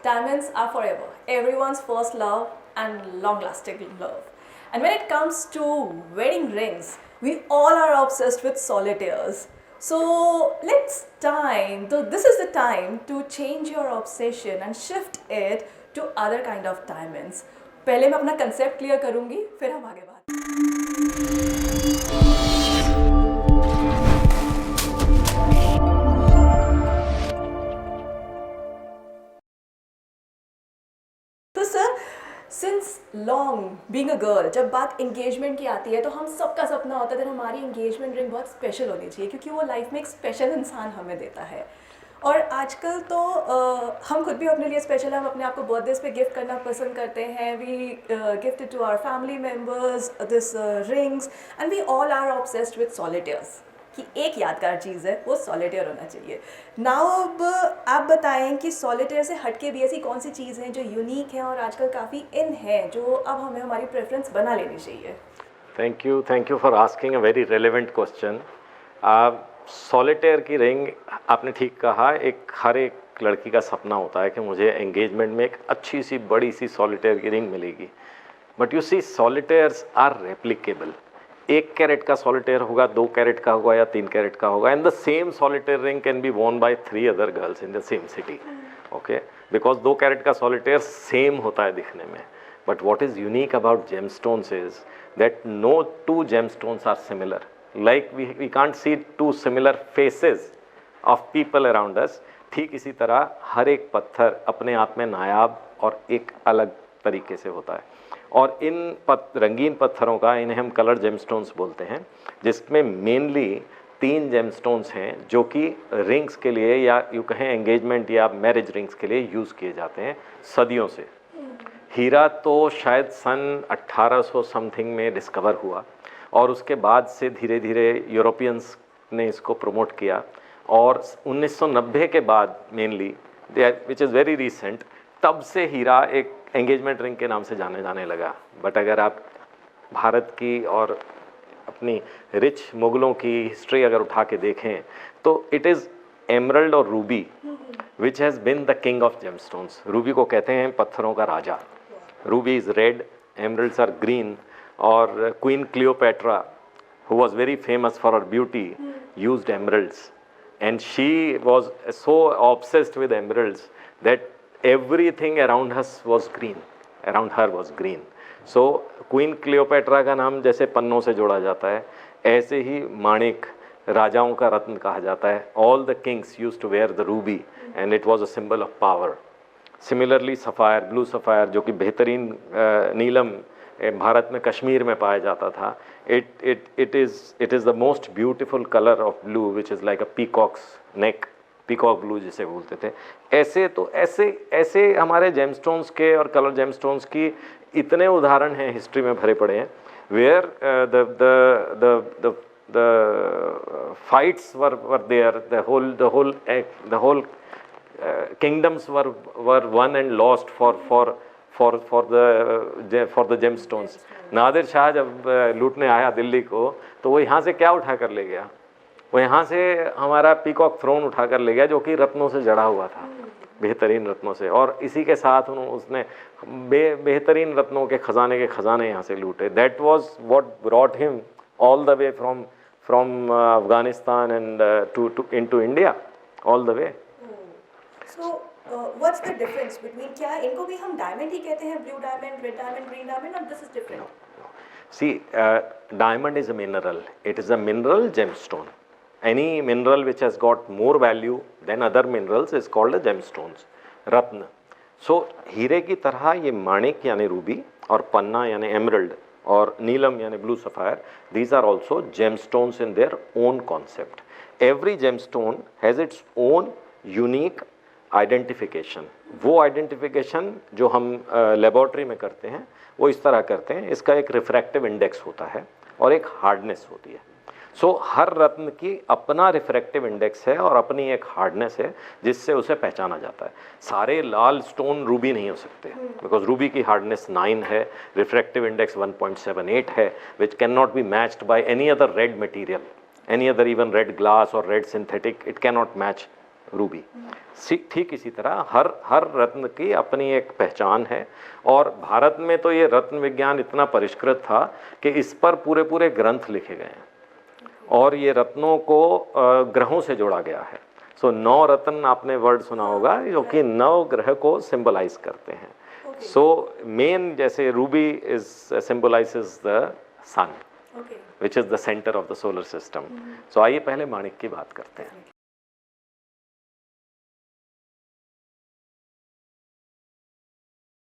Diamonds are forever, everyone's first love and long-lasting love. And when it comes to wedding rings, we all are obsessed with solitaires. So this is the time to change your obsession and shift it to other kind of diamonds. पहले मैं अपना concept clear करूँगी, फिर हम आगे बात. तो sir, since long being a girl, जब बात एंगेजमेंट की आती है तो हम सबका सपना होता है कि हमारी एंगेजमेंट रिंग बहुत स्पेशल होनी चाहिए, क्योंकि वो लाइफ में एक स्पेशल इंसान हमें देता है. और आजकल तो हम खुद भी अपने लिए स्पेशल है, हम अपने आप को बर्थडेज पे गिफ्ट करना पसंद करते हैं. We gifted to our family members this rings and we all are obsessed with solitaires कि एक यादगार चीज़ है वो सॉलिटेयर होना चाहिए. नाउ अब आप बताएं कि सॉलिटेयर से हटके भी ऐसी कौन सी चीज़ हैं जो यूनिक है और आजकल काफ़ी इन है, जो अब हमें हमारी प्रेफरेंस बना लेनी चाहिए. Thank you for asking a very relevant question. Solitaire की रिंग, आपने ठीक कहा, हर एक लड़की का सपना होता है कि मुझे एंगेजमेंट में एक अच्छी सी बड़ी सी सॉलिटेयर की रिंग मिलेगी. But you see, solitaires are replicable. 1 carat का सॉलिटेयर होगा, 2 कैरेट का होगा या 3 कैरेट का होगा, and the same solitaire ring can be worn by 3 other girls in the same city. Okay, because 2 carat का सॉलिटेयर सेम होता है दिखने में. But what is unique about gemstones is that no 2 gemstones are similar. Like we can't see 2 similar faces of people around us. ठीक इसी तरह हर एक पत्थर अपने आप में नायाब और एक अलग तरीके से होता है. और इन रंगीन पत्थरों का, इन्हें हम कलर जेमस्टोन्स बोलते हैं, जिसमें मेनली 3 जेमस्टोन्स हैं जो कि रिंग्स के लिए, या यूँ कहें एंगेजमेंट या मैरिज रिंग्स के लिए यूज़ किए जाते हैं सदियों से. हीरा तो शायद सन 1800 समथिंग में डिस्कवर हुआ, और उसके बाद से धीरे धीरे यूरोपियंस ने इसको प्रमोट किया. और 1990 के बाद mainly, which is very recent, तब से हीरा एक एंगेजमेंट रिंग के नाम से जाने लगा. बट अगर आप भारत की और अपनी रिच मुगलों की हिस्ट्री अगर उठा के देखें तो इट इज़ एमरल्ड और ruby which has been the king of gemstones. Ruby को कहते हैं पत्थरों का राजा. Ruby is red, emeralds are green. और queen Cleopatra, who was very famous for her beauty, used emeralds, and she was so obsessed with emeralds that everything around us was green, around her was green. So queen Cleopatra का नाम जैसे पन्नों से जोड़ा जाता है, ऐसे ही माणिक राजाओं का रत्न कहा जाता है. All the kings used to wear the ruby and it was a symbol of power. Similarly sapphire, blue sapphire, जो कि बेहतरीन नीलम भारत में कश्मीर में पाया जाता था, it is the most beautiful color of blue which is like a peacock's neck, peacock blue जिसे बोलते थे. ऐसे हमारे जेमस्टोन्स के और कलर जेमस्टोन्स की इतने उदाहरण हैं, हिस्ट्री में भरे पड़े हैं, where the fights were there, the whole kingdoms were won and lost for the gemstones. Nadir Shah जब लूटने आया दिल्ली को, तो वो यहाँ से क्या उठा कर ले गया? वो यहाँ से हमारा पीकॉक थ्रोन उठा कर ले गया, जो कि रत्नों से जड़ा हुआ था, बेहतरीन रत्नों से. और इसी के साथ उसने बेहतरीन रत्नों के खजाने यहाँ से लूटे. That was what brought him all the way from Afghanistan and into India, all the way. What's the difference between, क्या इनको भी हम डायमंड ही कहते हैं, blue diamond, red diamond, green diamond, और this is different? See, diamond is a mineral. It is a mineral gemstone. Any mineral which has got more value than other minerals is called a gemstones, Ratna. So हीरे की तरह ये माणिक यानी Ruby, और पन्ना यानी emerald, और नीलम यानी blue sapphire, these are also gemstones in their own concept. Every gemstone has its own unique identification. वो आइडेंटिफिकेशन जो हम लेबॉर्ट्री में करते हैं वो इस तरह करते हैं. इसका एक रिफ्रैक्टिव इंडेक्स होता है और एक हार्डनेस होती है. सो हर रत्न की अपना रिफ्रैक्टिव इंडेक्स है और अपनी एक हार्डनेस है जिससे उसे पहचाना जाता है. सारे लाल स्टोन रूबी नहीं हो सकते, बिकॉज रूबी की हार्डनेस 9 है, रिफ्रैक्टिव इंडेक्स 1.78 है, which can not be matched by any other red material, any other even red glass और red synthetic. It can not match ruby. ठीक इसी तरह हर रत्न की अपनी एक पहचान है, और भारत में तो ये रत्न विज्ञान इतना परिष्कृत था कि इस पर पूरे पूरे ग्रंथ लिखे गए हैं, और ये रत्नों को ग्रहों से जोड़ा गया है। सो 9 रत्न आपने वर्ड सुना होगा जो कि 9 ग्रह को सिंबलाइज करते हैं। सो मेन जैसे ruby is symbolizes the sun, which is the centre of the solar system. So आइए पहले माणिक की बात करते हैं।